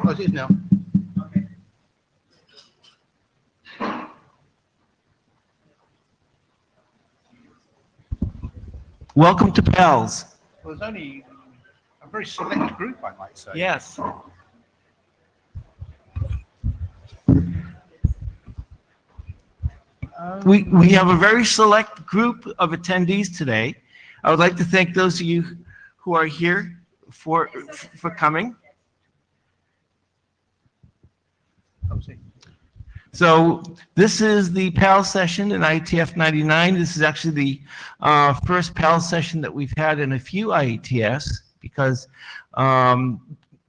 Oh, it is now. Welcome to PALS. Well, there's only a very select group, I might say. Yes. We have a very select group of attendees today. I would like to thank those of you who are here for coming. So this is the PAL session in IETF 99. This is actually the first PAL session that we've had in a few IETFs because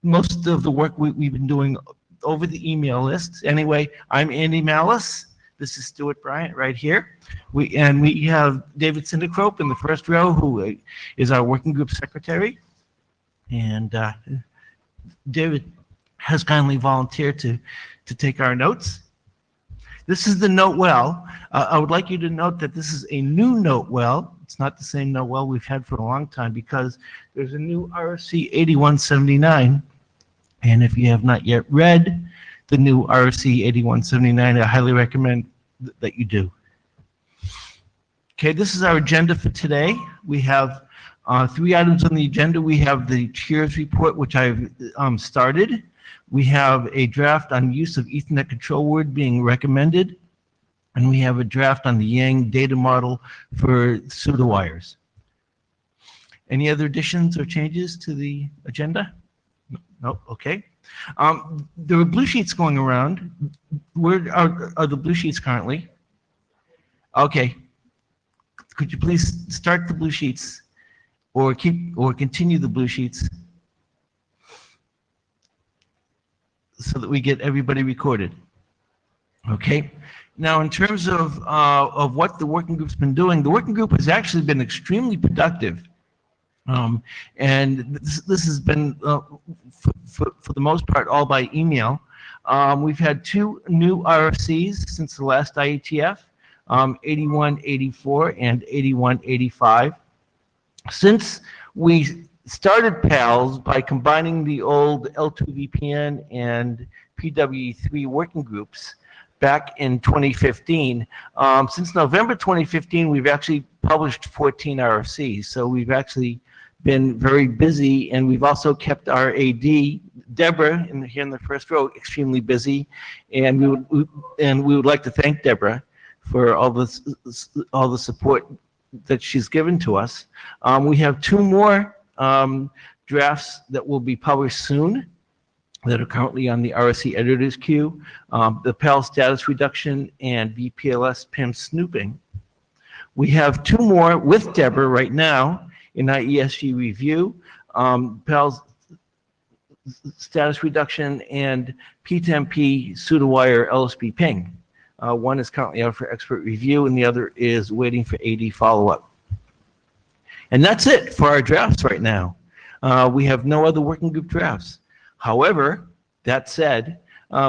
most of the work we've been doing over the email list. Anyway, I'm Andy Malice. This is Stuart Bryant right here. We have David Sindicrope in the first row, who is our working group secretary. And David has kindly volunteered to take our notes. This is the note well. I would like you to note that this is a new note well. It's not the same note well we've had for a long time because there's a new RFC 8179. And if you have not yet read the new RFC 8179, I highly recommend that you do. Okay, this is our agenda for today. We have 3 items on the agenda. We have the chair's report, which I've started. We have a draft on use of Ethernet control word being recommended, and we have a draft on the Yang data model for pseudowires. Any other additions or changes to the agenda? No, okay. There are blue sheets going around. Where are the blue sheets currently? Okay. Could you please start the blue sheets or continue the blue sheets so that we get everybody recorded? Okay. Now, in terms of what the working group's been doing, the working group has actually been extremely productive. And this has been, for the most part, all by email. We've had 2 new RFCs since the last IETF, 8184 and 8185. Since we started PALS by combining the old L2VPN and PWE3 working groups back in 2015, since November 2015, we've actually published 14 RFCs. So we've actually been very busy, and we've also kept our AD, Deborah, here in the first row, extremely busy. And we would like to thank Deborah for all the support that she's given to us. We have 2 more drafts that will be published soon that are currently on the RSC editor's queue, the PAL status reduction and VPLS PIM snooping. We have 2 more with Deborah right now in IESG review, PAL's status reduction and P10P pseudowire LSB ping. One is currently out for expert review and the other is waiting for AD follow-up. And that's it for our drafts right now. We have no other working group drafts. However, that said,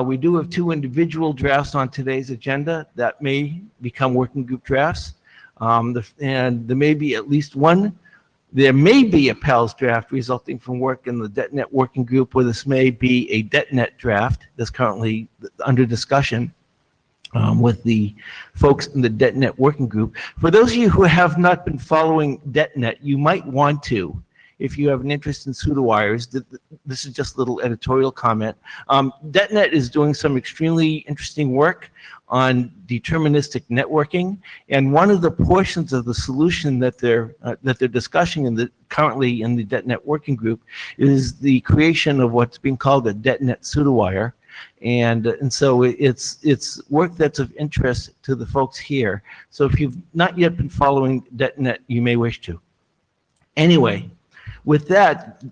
we do have 2 individual drafts on today's agenda that may become working group drafts. And there may be at least one. There may be a PALS draft resulting from work in the DetNet working group, where this may be a DetNet draft that's currently under discussion with the folks in the DetNet working group. For those of you who have not been following DetNet, you might want to. If you have an interest in pseudowires, this is just a little editorial comment. DetNet is doing some extremely interesting work on deterministic networking, and one of the portions of the solution that they're discussing currently in the DetNet working group is the creation of what's being called a DetNet pseudowire, and so it's work that's of interest to the folks here. So if you've not yet been following DetNet, you may wish to. Anyway. With that,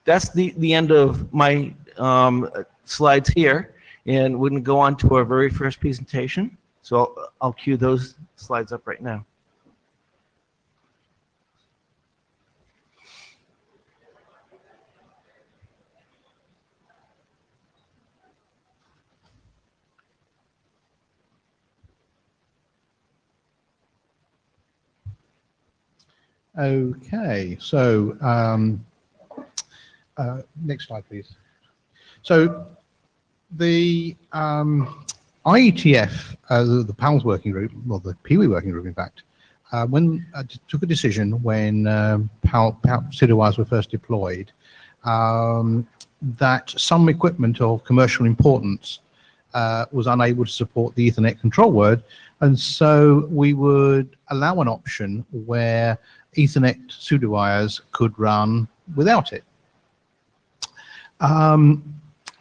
that's the end of my slides here, and we're going to go on to our very first presentation. So I'll cue those slides up right now. Okay, so Next slide, please. So the IETF, the PALS working group, well, the PWE working group, in fact, took a decision when pseudowires were first deployed, that some equipment of commercial importance was unable to support the Ethernet control word, and so we would allow an option where Ethernet pseudowires could run without it.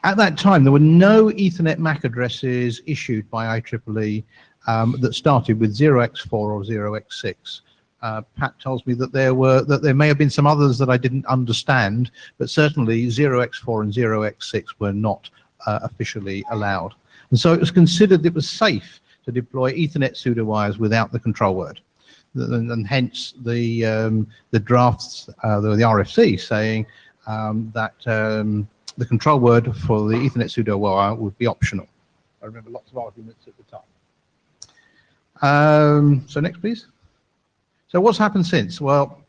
At that time, there were no Ethernet MAC addresses issued by IEEE that started with 0x4 or 0x6. Pat tells me that there may have been some others that I didn't understand, but certainly 0x4 and 0x6 were not officially allowed. And so it was considered it was safe to deploy Ethernet pseudowires without the control word. And hence the drafts, the RFC saying that the control word for the Ethernet pseudowire would be optional. I remember lots of arguments at the time. So next, please. So what's happened since? Well,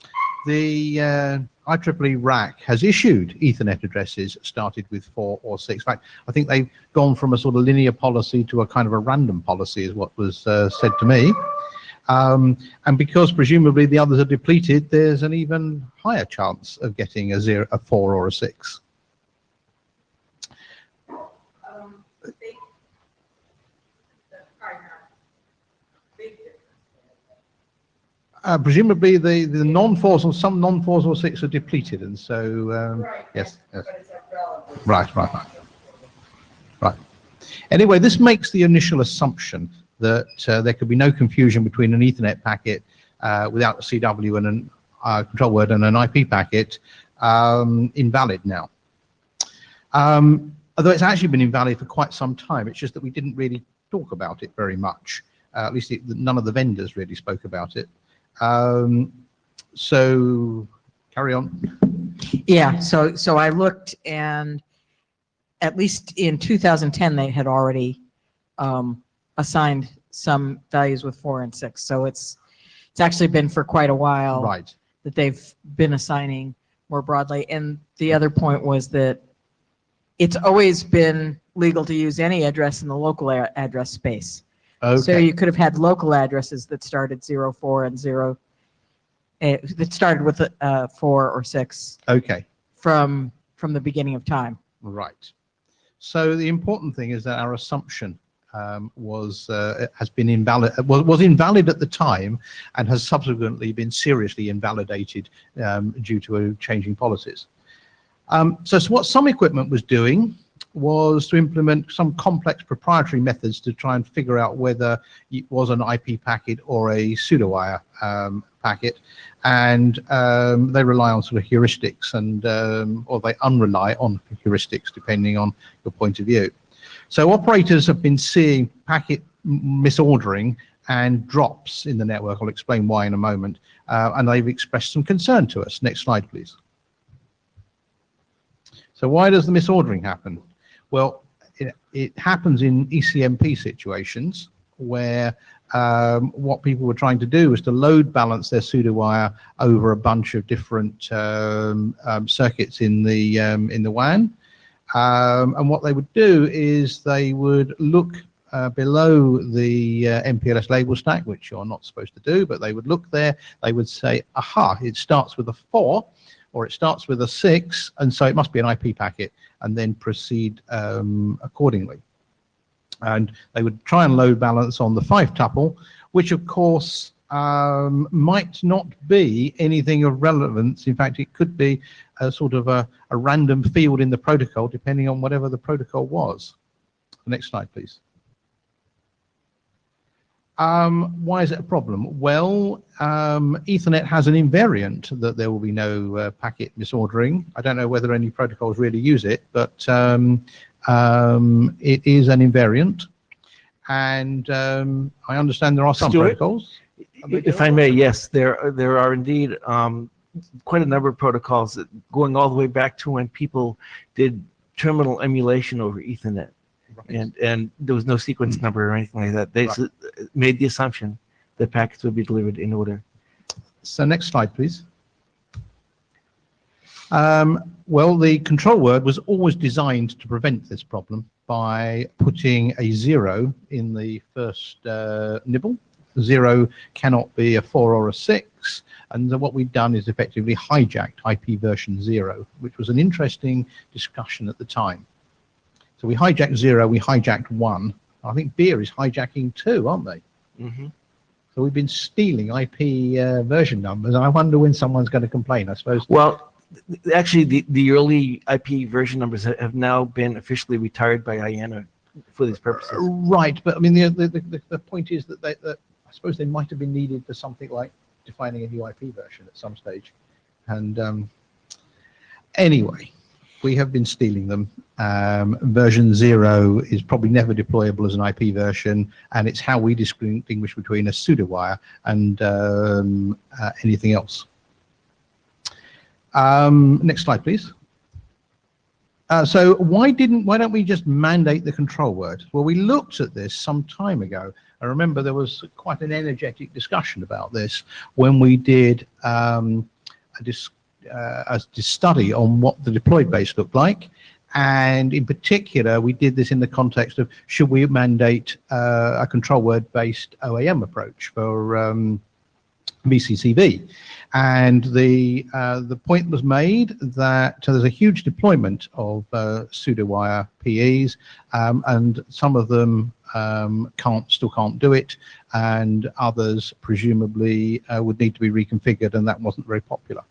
the IEEE RAC has issued Ethernet addresses started with 4 or 6. In fact, I think they've gone from a sort of linear policy to a kind of a random policy, is what was said to me. And because presumably the others are depleted, there's an even higher chance of getting a 4 or a 6. Presumably the non-4s or some non-4s or 6 are depleted, and so Right. yes. But it's irrelevant. Right. Anyway, this makes the initial assumption that there could be no confusion between an Ethernet packet without a CW and a control word and an IP packet invalid now. Although it's actually been invalid for quite some time, it's just that we didn't really talk about it very much. At least none of the vendors really spoke about it. So carry on. Yeah, so I looked, and at least in 2010 they had already assigned some values with 4 and 6. So it's actually been for quite a while, right, that they've been assigning more broadly. And the other point was that it's always been legal to use any address in the local address space. okay. So you could have had local addresses that started 04 and 0, that started with 4 or 6. Okay. From the beginning of time. Right. So the important thing is that our assumption has been invalid. Was invalid at the time, and has subsequently been seriously invalidated due to changing policies. So what some equipment was doing was to implement some complex proprietary methods to try and figure out whether it was an IP packet or a pseudowire packet, and they rely on sort of heuristics, and or they unrely on heuristics depending on your point of view. So operators have been seeing packet misordering and drops in the network. I'll explain why in a moment, and they've expressed some concern to us. Next slide, please. So why does the misordering happen? Well, it happens in ECMP situations where what people were trying to do was to load balance their pseudowire over a bunch of different circuits in the WAN. And what they would do is they would look below the MPLS label stack, which you're not supposed to do, but they would look there. They would say, aha, it starts with a 4, or it starts with a 6, and so it must be an IP packet, and then proceed accordingly. And they would try and load balance on the 5 tuple, which of course might not be anything of relevance. In fact, it could be a sort of a random field in the protocol, depending on whatever the protocol was. Next slide, please. Why is it a problem? Well, Ethernet has an invariant that there will be no packet misordering. I don't know whether any protocols really use it, but it is an invariant. And I understand there are some protocols. If I may, yes, there are indeed quite a number of protocols that going all the way back to when people did terminal emulation over Ethernet. Right. And there was no sequence number or anything like that. They made the assumption that packets would be delivered in order. So next slide, please. Well, the control word was always designed to prevent this problem by putting a 0 in the first nibble. 0 cannot be a 4 or a 6, and then what we've done is effectively hijacked IP version 0, which was an interesting discussion at the time. So we hijacked 0, we hijacked 1. I think beer is hijacking 2, aren't they? Mm-hmm. So we've been stealing IP version numbers, and I wonder when someone's going to complain, I suppose. Well, actually, the early IP version numbers have now been officially retired by IANA for these purposes. Right, but I mean, the point is that I suppose they might have been needed for something like defining a new IP version at some stage. And anyway, we have been stealing them. Version 0 is probably never deployable as an IP version, and it's how we distinguish between a pseudo-wire and anything else. Next slide, please. So why don't we just mandate the control word? Well, we looked at this some time ago. I remember there was quite an energetic discussion about this when we did a study on what the deployed base looked like. And in particular, we did this in the context of should we mandate a control word based OAM approach for VCCV. And the point was made that there's a huge deployment of pseudo-wire PEs, and some of them still can't do it, and others presumably would need to be reconfigured, and that wasn't very popular.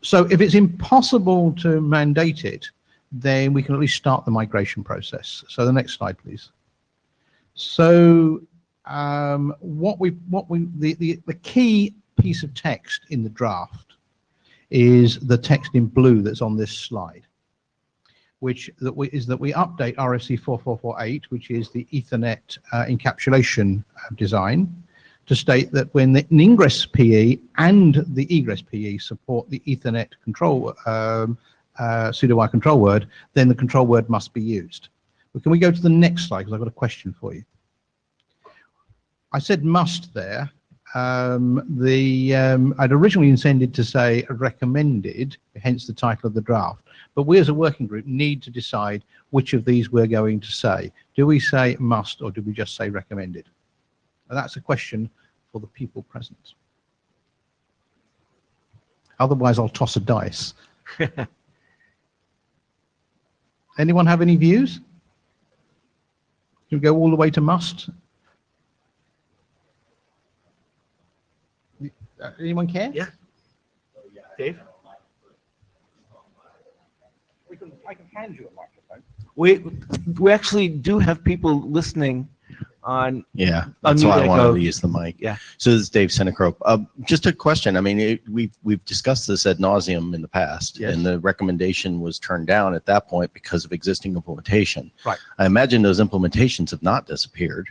So if it's impossible to mandate it, then we can at least start the migration process. So the next slide, please. So the key piece of text in the draft is the text in blue that's on this slide, which is that we update RFC 4448, which is the Ethernet encapsulation design, to state that when the ingress PE and the egress PE support the Ethernet control pseudo-wire control word, then the control word must be used. But can we go to the next slide, because I've got a question for you. I said must there. I'd originally intended to say recommended, hence the title of the draft. But we as a working group need to decide which of these we're going to say. Do we say must, or do we just say recommended? And that's a question for the people present. Otherwise, I'll toss a dice. Anyone have any views? Can we go all the way to must? Anyone care? Yeah. Dave? I can hand you a microphone. We actually do have people listening on. Yeah, that's why I wanted to use the mic. Yeah. So this is Dave Senecrope. Just a question. I mean, we've discussed this ad nauseum in the past, Yes. and the recommendation was turned down at that point because of existing implementation. Right. I imagine those implementations have not disappeared.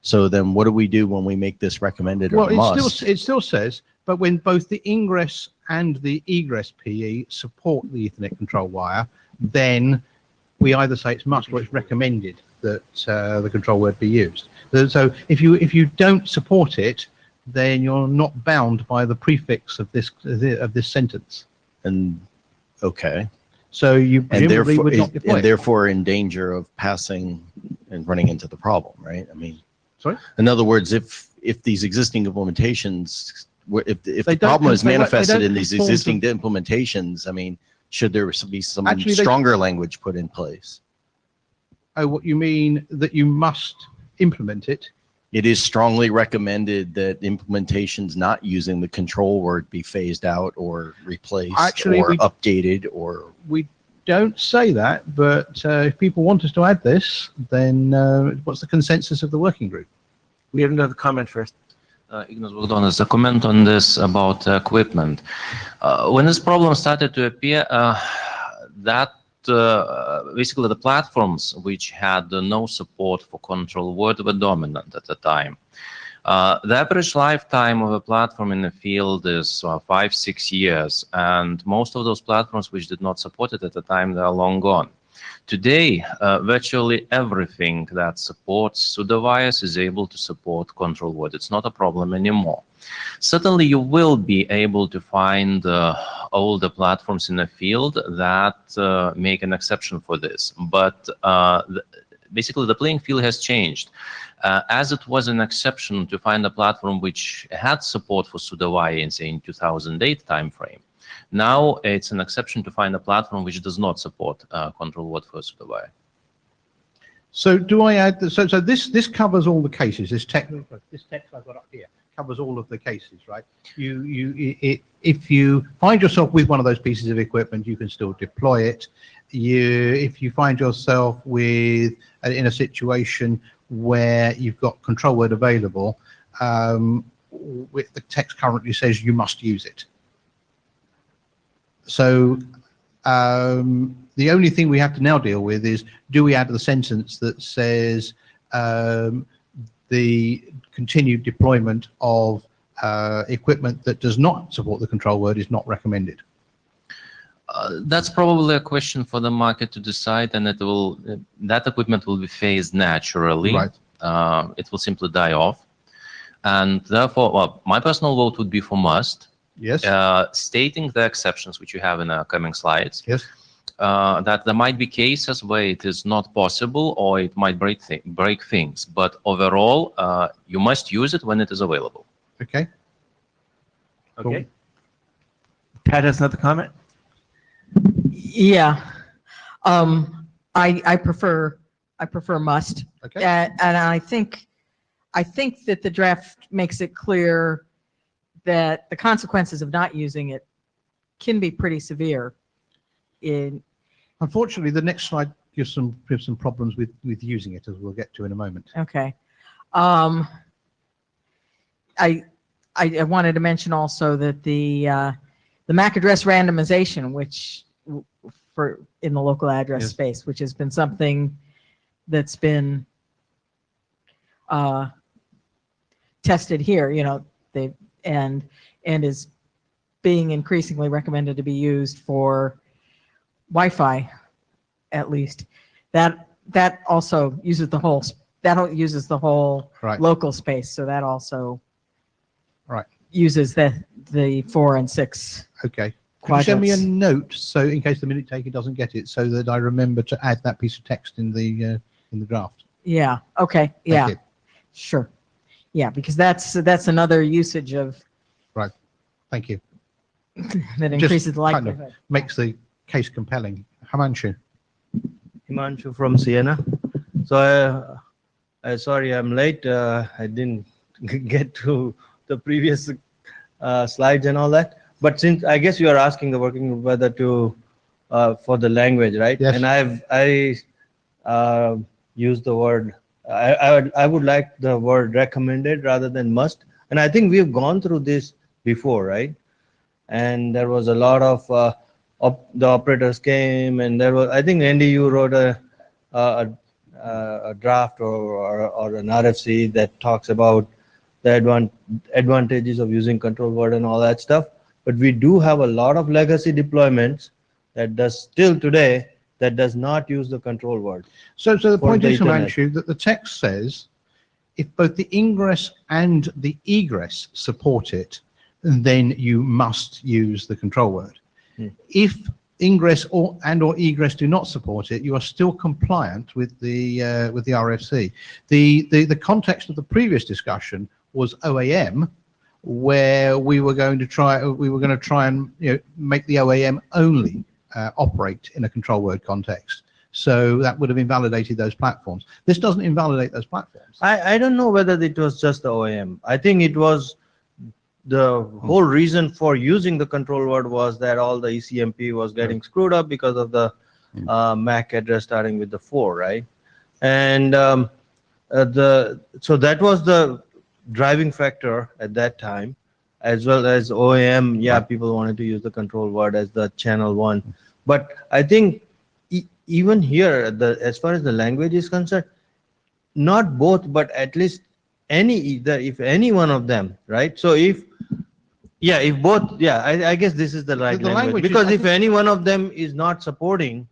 So then what do we do when we make this recommended or must? It still says, but when both the ingress and the egress PE support the Ethernet control wire, then we either say it's must or it's recommended that the control word be used. So if you don't support it, then you're not bound by the prefix of this sentence. And okay. So you And presumably therefore, would not deploy it. therefore in danger of passing and running into the problem, right? I mean, Sorry? in other words, if these existing implementations, if the They don't problem is they don't manifested in these conform to- existing implementations, I mean, should there be some Actually, stronger language put in place? Oh, what you mean that you must implement it? It is strongly recommended that implementations not using the control word be phased out or replaced Actually, or updated or. We don't say that, but if people want us to add this, then what's the consensus of the working group? We have another comment first. Ignas Bogdanas, a comment on this about equipment. When this problem started to appear, basically the platforms which had no support for control word were dominant at the time. The average lifetime of a platform in the field is 5-6 years, and most of those platforms which did not support it at the time, they are long gone. Today, virtually everything that supports pseudowires is able to support control word. It's not a problem anymore. Certainly, you will be able to find older platforms in the field that make an exception for this, but basically the playing field has changed. As it was an exception to find a platform which had support for pseudowire in, say, in 2008 timeframe, now it's an exception to find a platform which does not support control word for pseudowire. So do I add, so this covers all the cases, this text I've got up here covers all of the cases, right? If you find yourself with one of those pieces of equipment, you can still deploy it. If you find yourself in a situation where you've got control word available, with the text currently says you must use it. So the only thing we have to now deal with is, do we add the sentence that says the continued deployment of equipment that does not support the control word is not recommended? That's probably a question for the market to decide, and that equipment will be phased naturally. Right. It will simply die off, and therefore, well, my personal vote would be for must. Yes. Stating the exceptions which you have in the coming slides. Yes. That there might be cases where it is not possible or it might break things, but overall, you must use it when it is available. Okay. Okay. Pat has another comment? Yeah. I prefer must. Okay. And I think that the draft makes it clear that the consequences of not using it can be pretty severe. Unfortunately, the next slide gives some problems with using it, as we'll get to in a moment. Okay. I wanted to mention also that the MAC address randomization, which in the local address Yes. space, which has been something that's been tested here, and is being increasingly recommended to be used for Wi-Fi, at least. That also uses the whole Right. local space, so that also Right. uses the 4 and 6 Okay. Could you send me a quadrants. note, so in case the minute taker doesn't get it, so that I remember to add that piece of text in the draft? Yeah. Okay. Yeah. Thank you. Sure. Yeah, because that's another usage of Right. Thank you. that Just increases the kind of likelihood. makes the case compelling. Himanshu. Himanshu from Siena. So, sorry, I'm late. I didn't get to the previous slides and all that. But since I guess you are asking the working group whether to for the language, right? Yes. And I used the word. I would like the word recommended rather than must. And I think we've gone through this before, right? And there was a lot of the operators came, and there was, I think Andy, you wrote a draft or an RFC that talks about the advantages of using control word and all that stuff. But we do have a lot of legacy deployments that does still today that does not use the control word. So the For point the is, Ethernet. Himanshu, that the text says if both the ingress and the egress support it, then you must use the control word. If ingress or egress do not support it, you are still compliant with the RFC. The context of the previous discussion was OAM, where we were going to try and make the OAM only operate in a control word context. So that would have invalidated those platforms. This doesn't invalidate those platforms. I don't know whether it was just the OAM. I think it was the whole reason for using the control word was that all the ECMP was getting screwed up because of the MAC address starting with the 4, right? And so that was the driving factor at that time, as well as OAM. Yeah, people wanted to use the control word as the channel 1. But I think even here, as far as the language is concerned, not both, but at least if any one of them, right? So if both, I guess this is the right The language, language is- because I if think- any one of them is not supporting,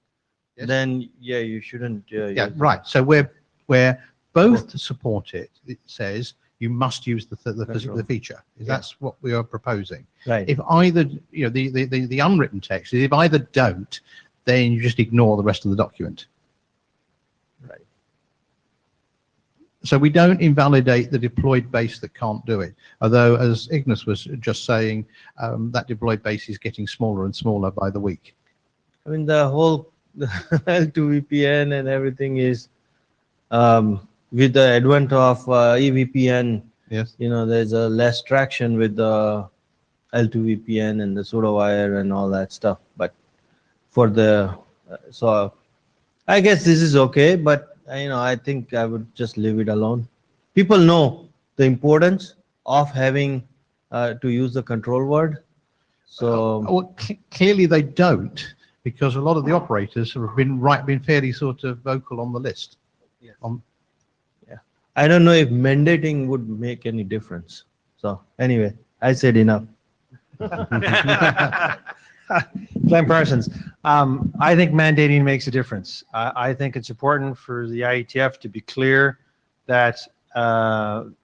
Yes. then yeah, you shouldn't. Yeah, use it. right. So where both support it, it says you must use the feature. That's what we are proposing. Right. If either, the unwritten text is if either don't, then you just ignore the rest of the document. Right. So we don't invalidate the deployed base that can't do it. Although, as Ignas was just saying, that deployed base is getting smaller and smaller by the week. I mean, the whole L2 VPN and everything is with the advent of EVPN. Yes. There's a less traction with the L2 VPN and the pseudo-wire and all that stuff. But for the so I guess this is okay, but I think I would just leave it alone. People know the importance of having to use the control word. So Well, clearly they don't, because a lot of the operators have been fairly sort of vocal on the list. Yes. On, I don't know if mandating would make any difference. So anyway, I said enough. Glenn Parsons, I think mandating makes a difference. I think it's important for the IETF to be clear that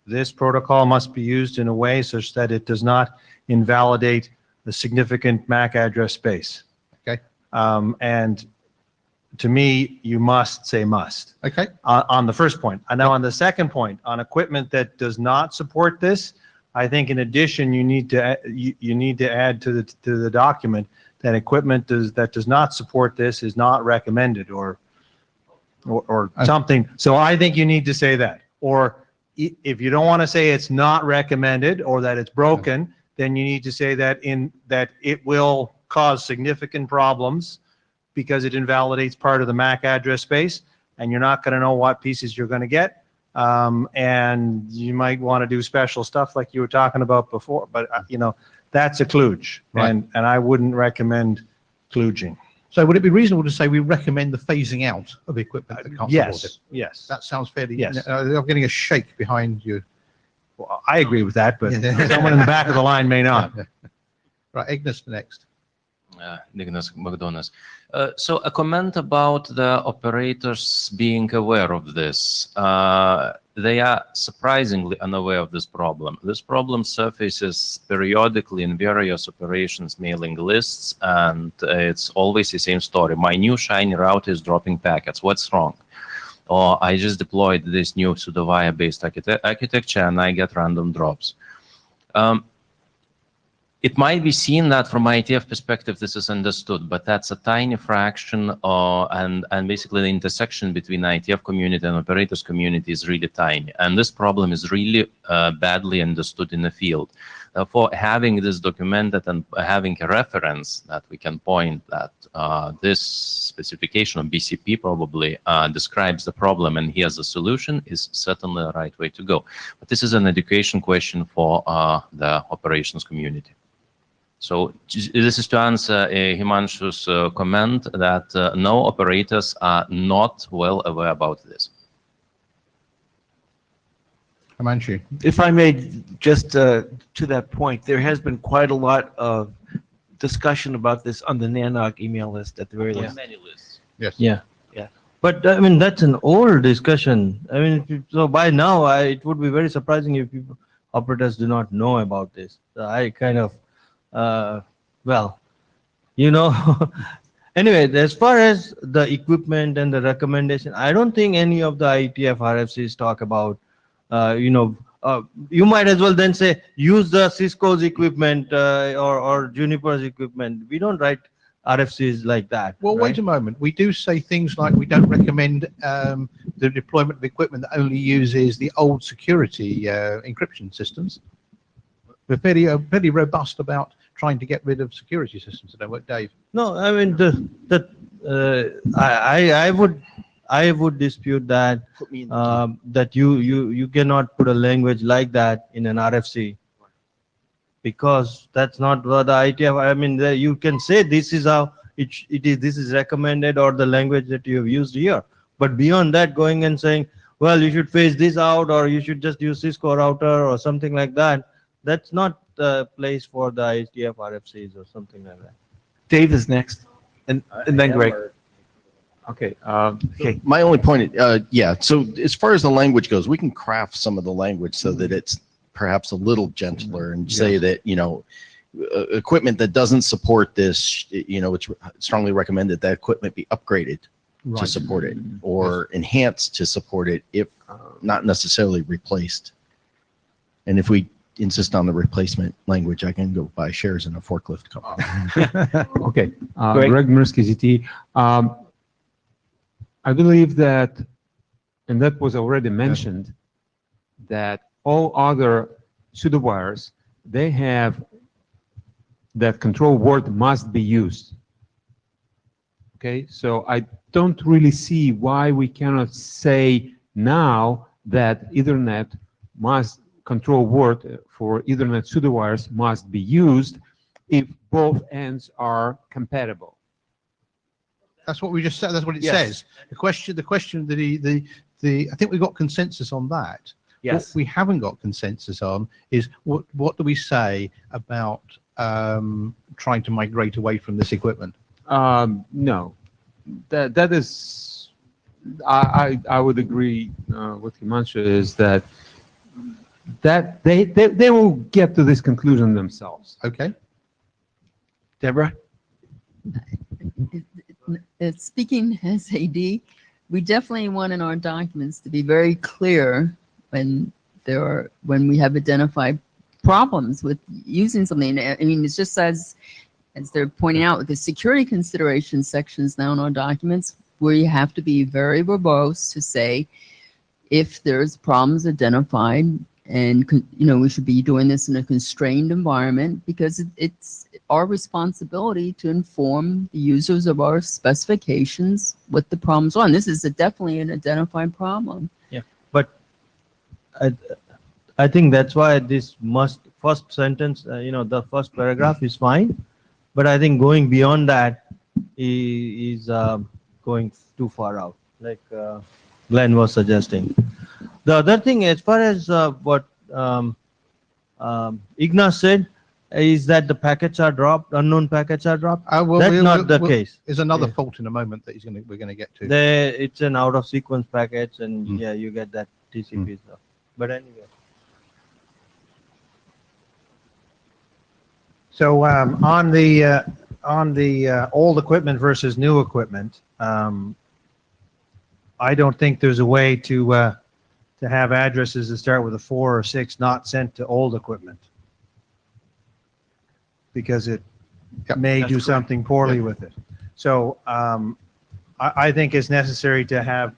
this protocol must be used in a way such that it does not invalidate the significant MAC address space. Okay. And to me, you must say must. Okay. On the first point. And now on the second point, on equipment that does not support this, I think in addition, you need to add to the document that equipment that does not support this is not recommended or something. So I think you need to say that. Or if you don't want to say it's not recommended or that it's broken, then you need to say that it will cause significant problems because it invalidates part of the MAC address space, and you're not going to know what pieces you're going to get. And you might want to do special stuff like you were talking about before, but that's a kludge, Right. and I wouldn't recommend kludging. So would it be reasonable to say we recommend the phasing out of equipment that can't support it? Yes. That sounds fairly. Yes. I'm getting a shake behind you. Well, I agree with that, but Yeah. someone in the back of the line may not. Right, Ignas next. Ignas McDonald's. So a comment about the operators being aware of this. They are surprisingly unaware of this problem. This problem surfaces periodically in various operations mailing lists, and it's always the same story. My new shiny router is dropping packets. What's wrong? Or I just deployed this new pseudo-wire based architecture and I get random drops. It might be seen that from IETF perspective, this is understood, but that's a tiny fraction, and basically the intersection between IETF community and operators community is really tiny. And this problem is really badly understood in the field. Therefore, having this documented and having a reference that we can point that this specification of BCP probably describes the problem and here's the solution is certainly the right way to go. But this is an education question for the operations community. So this is to answer Himanshu's comment that no operators are not well aware about this. Himanshu. If I may, just to that point, there has been quite a lot of discussion about this on the NANOG email list at the very least. Many lists. Yes. Yeah. Yeah. But I mean, that's an old discussion. I mean, so by now, it would be very surprising if operators do not know about this. So I kind of, anyway, as far as the equipment and the recommendation, I don't think any of the IETF RFCs talk about, you might as well then say, use the Cisco's equipment or Juniper's equipment. We don't write RFCs like that. Well, right? wait a moment. We do say things like we don't recommend the deployment of equipment that only uses the old security encryption systems. We're fairly robust about trying to get rid of security systems that don't work, Dave. No, I mean I would dispute that that you cannot put a language like that in an RFC, because that's not what the IETF. I mean, you can say this is how it is. This is recommended, or the language that you have used here. But beyond that, going and saying, well, you should phase this out, or you should just use Cisco router or something like that. That's not the place for the IETF RFCs or something like that. Dave is next, and then Greg. Okay. Okay, My only point, yeah, so as far as the language goes, we can craft some of the language so that it's perhaps a little gentler and say that, equipment that doesn't support this, it's strongly recommended that equipment be upgraded to Right. support it or enhanced to support it, if not necessarily replaced. And if we insist on the replacement language, I can go buy shares in a forklift company. Okay. Greg? Greg Mirsky, ZT. I believe that, and that was already mentioned, that all other pseudowires, they have that control word must be used. Okay, so I don't really see why we cannot say now that Ethernet control word for Ethernet pseudowires must be used if both ends are compatible. That's what we just said. That's what it Yes. says. The question that I think we got consensus on that. yes. What we haven't got consensus on is what do we say about trying to migrate away from this equipment? No, that is, I would agree with Himanshu is that they will get to this conclusion themselves. Okay. Deborah? Speaking as AD, we definitely want in our documents to be very clear when we have identified problems with using something. I mean, it's just as they're pointing out with the security consideration sections now in our documents, where you have to be very verbose to say if there's problems identified, and we should be doing this in a constrained environment, because it's our responsibility to inform the users of our specifications what the problems are. And this is definitely an identified problem. But I think that's why this first sentence, the first paragraph is fine. But I think going beyond that is going too far out, like Glenn was suggesting. The other thing, as far as what Ignace said, is that the packets are dropped, unknown packets are dropped. That's not the case. There's another Yeah. fault in a moment that we're going to get to. It's an out of sequence packets, and yeah, you get that TCP stuff. But anyway. So on the old equipment versus new equipment, I don't think there's a way to have addresses that start with a 4 or 6 not sent to old equipment, because it may that's do correct. something poorly with it. So I think it's necessary to have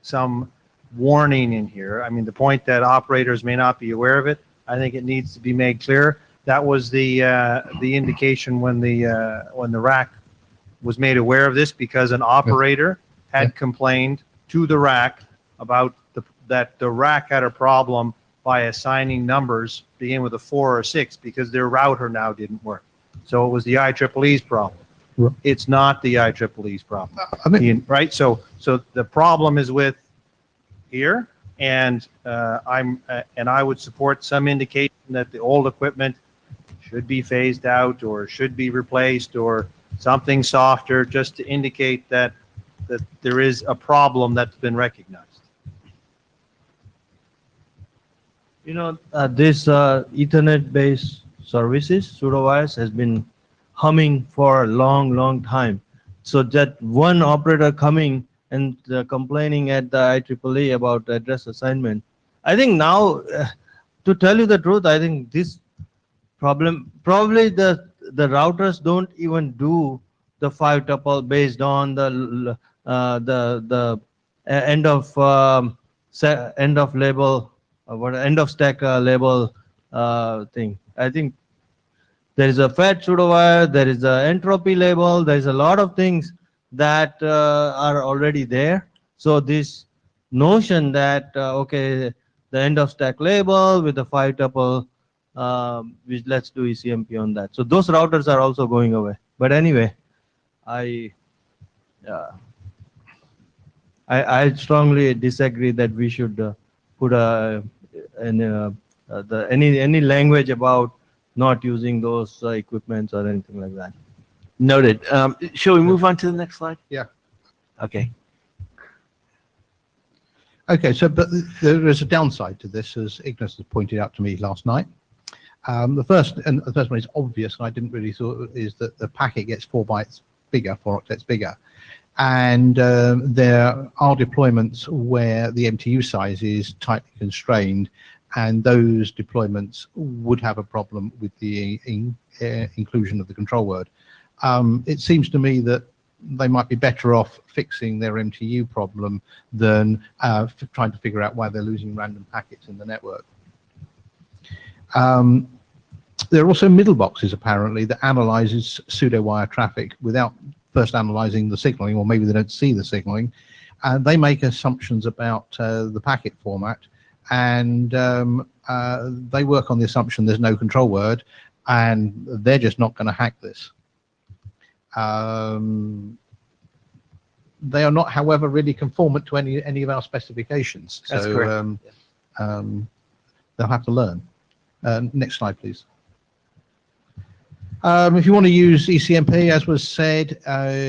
some warning in here. I mean, the point that operators may not be aware of it, I think it needs to be made clear. That was the indication when the rack was made aware of this, because an operator had complained to the rack about that the rack had a problem by assigning numbers begin with a 4 or 6, because their router now didn't work. So it was the IEEE's problem. Right. It's not the IEEE's problem. I mean, Right? So the problem is with here, and I would support some indication that the old equipment should be phased out or should be replaced or something softer, just to indicate that there is a problem that's been recognized. This Ethernet-based services, pseudowires, has been humming for a long time. So that one operator coming and complaining at the IEEE about address assignment, I think now, to tell you the truth, I think this problem, probably the routers don't even do the 5-tuple based on the end of label, end of stack label thing. I think there is a fat pseudowire, there is a entropy label, there is a lot of things that are already there. So this notion that okay, the end of stack label with the 5-tuple, let's do ECMP on that. So those routers are also going away. But anyway, I strongly disagree that we should put any language about not using those equipments or anything like that. Noted. Shall we move on to the next slide? Yeah. Okay. Okay, so but there is a downside to this, as Ignace has pointed out to me last night. The first one is obvious, and I didn't really thought, is that the packet gets 4 bytes bigger, 4 octets bigger. And there are deployments where the MTU size is tightly constrained, and those deployments would have a problem with the inclusion of the control word. It seems to me that they might be better off fixing their MTU problem than trying to figure out why they're losing random packets in the network. There are also middle boxes, apparently, that analyzes pseudo-wire traffic without first analyzing the signaling, or maybe they don't see the signaling. And they make assumptions about the packet format, and they work on the assumption there's no control word, and they're just not going to hack this. They are not, however, really conformant to any of our specifications. That's so correct. they'll have to learn. Next slide, please. If you want to use ECMP, as was said,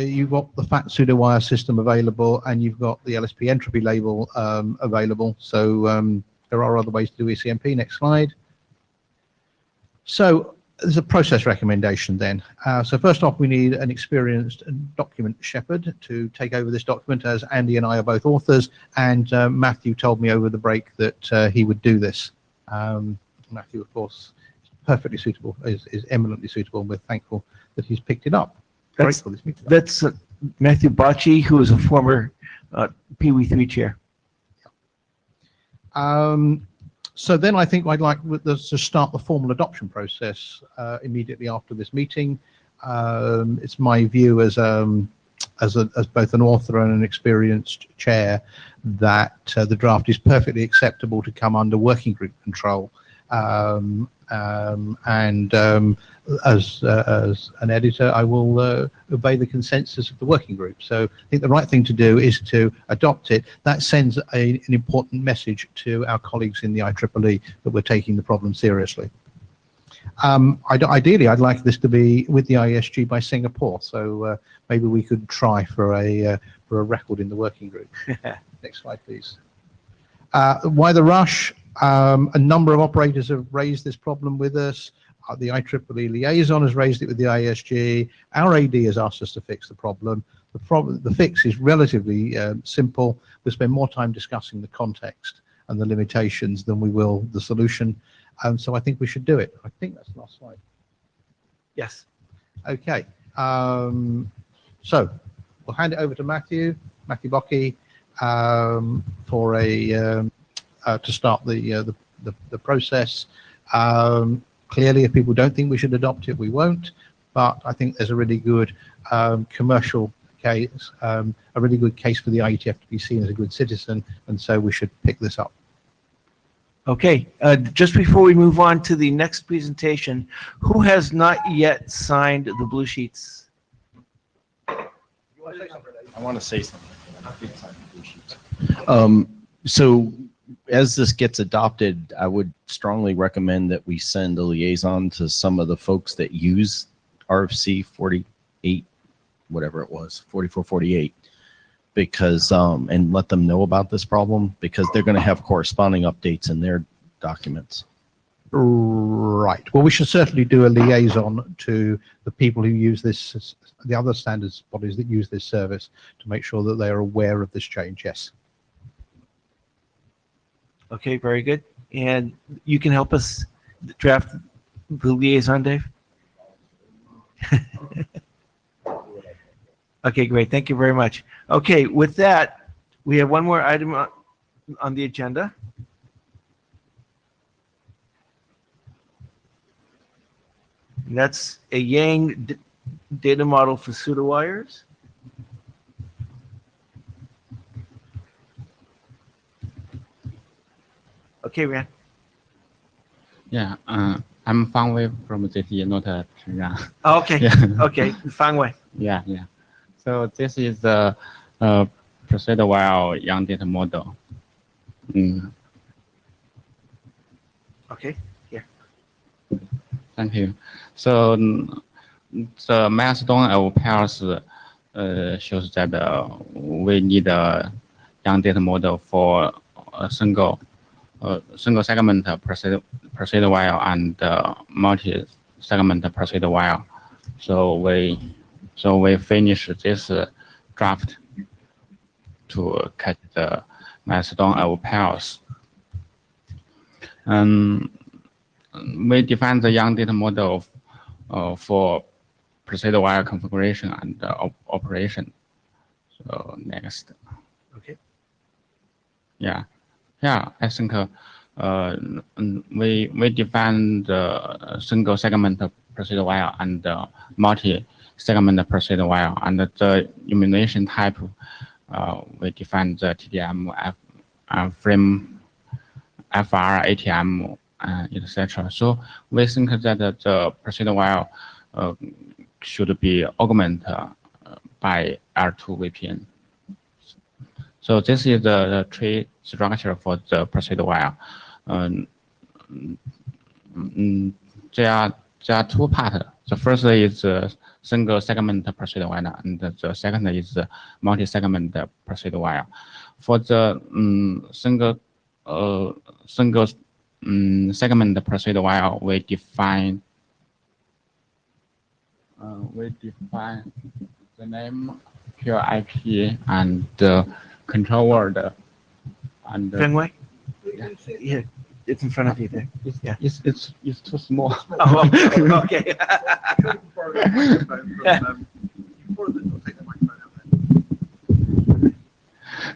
you've got the fat pseudo-wire system available, and you've got the LSP entropy label available. So there are other ways to do ECMP. Next slide. So there's a process recommendation then. So first off, we need an experienced document shepherd to take over this document, as Andy and I are both authors, and Matthew told me over the break that he would do this. Matthew, of course, is perfectly suitable, is eminently suitable, and we're thankful that he's picked it up. That's, Grateful he's picked it up. that's Matthew Bocci, who is a former PWE 3 chair. So then I think I'd like to start the formal adoption process immediately after this meeting. It's my view as both an author and an experienced chair that the draft is perfectly acceptable to come under working group control. As an editor, I will obey the consensus of the working group. So I think the right thing to do is to adopt it. That sends an important message to our colleagues in the IEEE that we're taking the problem seriously. Ideally, I'd like this to be with the IESG by Singapore. So maybe we could try for a record in the working group. Next slide, please. Why the rush? A number of operators have raised this problem with us. The IEEE liaison has raised it with the IESG. Our AD has asked us to fix the problem. The fix is relatively simple. We'll spend more time discussing the context and the limitations than we will the solution. So I think we should do it. I think that's the last slide. Yes. Okay. So we'll hand it over to Matthew Bocci, for to start the process. Clearly, if people don't think we should adopt it, we won't. But I think there's a really good commercial case, a really good case for the IETF to be seen as a good citizen, and so we should pick this up. Okay, just before we move on to the next presentation, who has not yet signed the blue sheets? I want to say something. So as this gets adopted, I would strongly recommend that we send a liaison to some of the folks that use RFC 48, whatever it was, 4448, because and let them know about this problem, because they're going to have corresponding updates in their documents. Right. Well, we should certainly do a liaison to the people who use this, the other standards bodies that use this service, to make sure that they are aware of this change. Yes. Okay, very good. And you can help us draft the liaison, Dave? Okay, great. Thank you very much. Okay, with that, we have one more item on the agenda. And that's a Yang data model for pseudowires. Okay, Ryan. Yeah, I'm Fang Wei from JT, not Pyongyang. Oh, okay, Yeah. okay, Fang Wei. Yeah. So this is the procedural Yang data model. Okay, here. Thank you. So the milestone of pairs shows that we need a young data model for a single segment proceed while and multi-segment proceed while. So we finish this draft to catch the milestone of pairs. We define the young data model for proceed while configuration and operation. So next. Okay. Yeah, I think we define the single segment proceed while and multi-segment proceed while, and the emulation type we define the TDM, frame, FR, ATM, etc. So we think that the proceed while should be augmented by R2 VPN. So this is the tree structure for the proceed while. There are two parts. The first is single segment proceed while, and the second is multi-segment proceed while. For the single segment proceed while, we define the name, pure IP, and control word. And Fenway? Yeah, it's in front of you there. Yeah. it's too small. Oh, okay.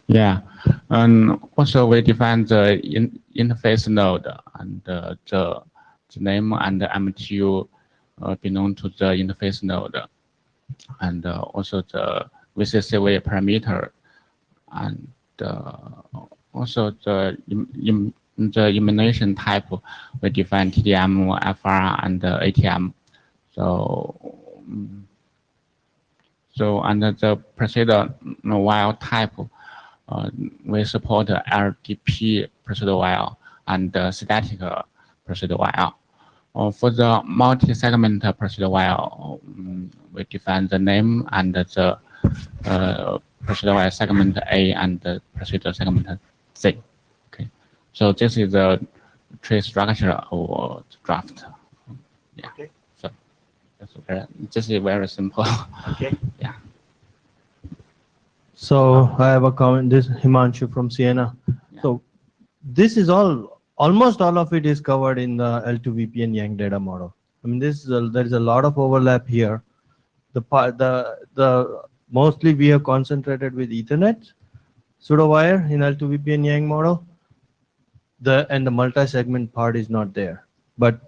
Yeah, and also we define the interface node and the name and the MTU belong to the interface node, and also the VCCV parameter, and also the emulation type. We define TDM, FR, and ATM. So under the procedure while type, we support LDP procedure while and static procedure while. For the multi-segment procedure while, we define the name and the procedure while segment A and the procedure segment C. Okay, so this is the tree structure of the draft. Yeah. Okay. So this is very simple. Okay. Yeah. So I have a comment. This is Himanshu from Siena. Yeah. So this is almost all of it is covered in the L2VPN Yang data model. I mean, there is a lot of overlap here. The mostly we have concentrated with Ethernet pseudo-wire in L2VPN Yang model. And the multi-segment part is not there. But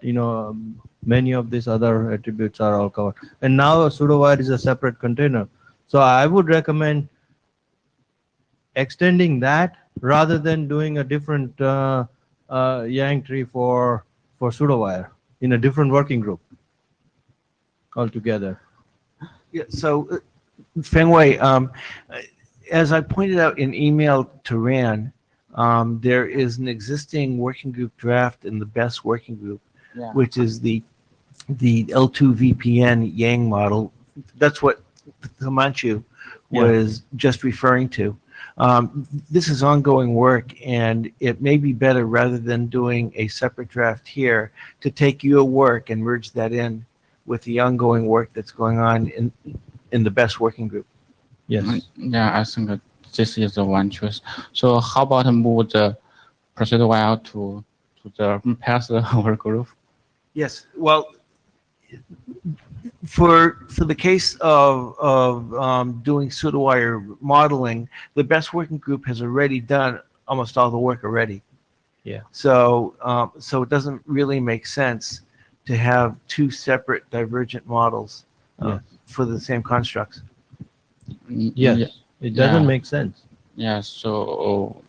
many of these other attributes are all covered. And now a pseudo-wire is a separate container. So I would recommend extending that rather than doing a different Yang tree for pseudo-wire in a different working group altogether. Yeah, so Fenway, as I pointed out in email to Ran, there is an existing working group draft in the best working group, Yeah. which is the L2 VPN Yang model. That's what Himanshu was just referring to. This is ongoing work, and it may be better, rather than doing a separate draft here, to take your work and merge that in with the ongoing work that's going on in the best working group. Yes. Yeah, I think this is the one choice. So how about move the procedure while to the past work group? Yes, well, for the case of doing pseudo-wire modeling, the best working group has already done almost all the work already. Yeah. So it doesn't really make sense to have two separate divergent models for the same constructs. Yes. It doesn't make sense. Yeah. So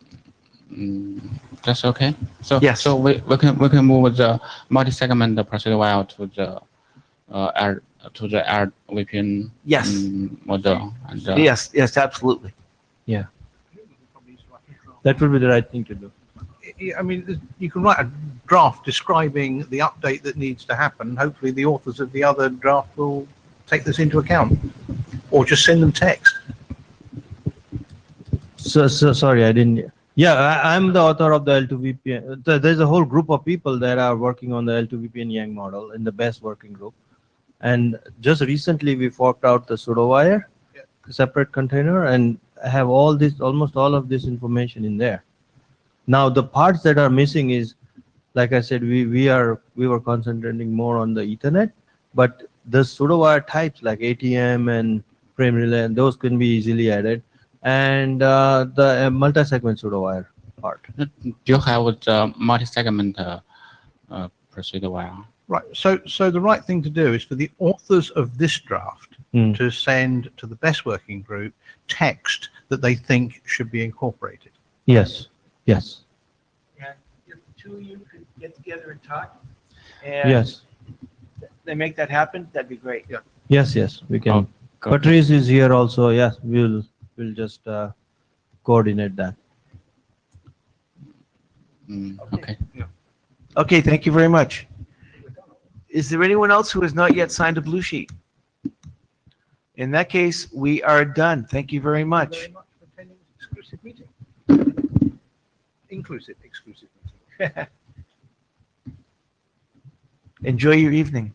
that's okay. So Yes. So we can move the multi-segment procedure while to the R VPN Yes. model. And, Yes, absolutely. That would be the right thing to do. I mean, you can write a draft describing the update that needs to happen. Hopefully the authors of the other draft will take this into account. or just send them text. So sorry, I didn't. Yeah, I'm the author of the L2VPN. There's a whole group of people that are working on the L2VPN Yang model in the best working group. And just recently we forked out the pseudowire, separate container, and have all this, almost all of this information in there. Now the parts that are missing is, like I said, we were concentrating more on the Ethernet, but the pseudowire types like ATM and frame relay, and those can be easily added. And the multi-segment pseudowire part. Do you have the multi-segment procedure wire? Right. So the right thing to do is for the authors of this draft to send to the best working group text that they think should be incorporated. Yes, yes, Yeah, if the two of you could get together and talk, and yes, they make that happen, that'd be great. Yeah. yes, we can. Oh, good. Patrice is here also. Yes, we'll just coordinate that. Okay. Okay, thank you very much. Is there anyone else who has not yet signed a blue sheet? In that case, we are done. Thank you very much. Very much for attending this exclusive meeting. Inclusive, exclusive meeting. Enjoy your evening.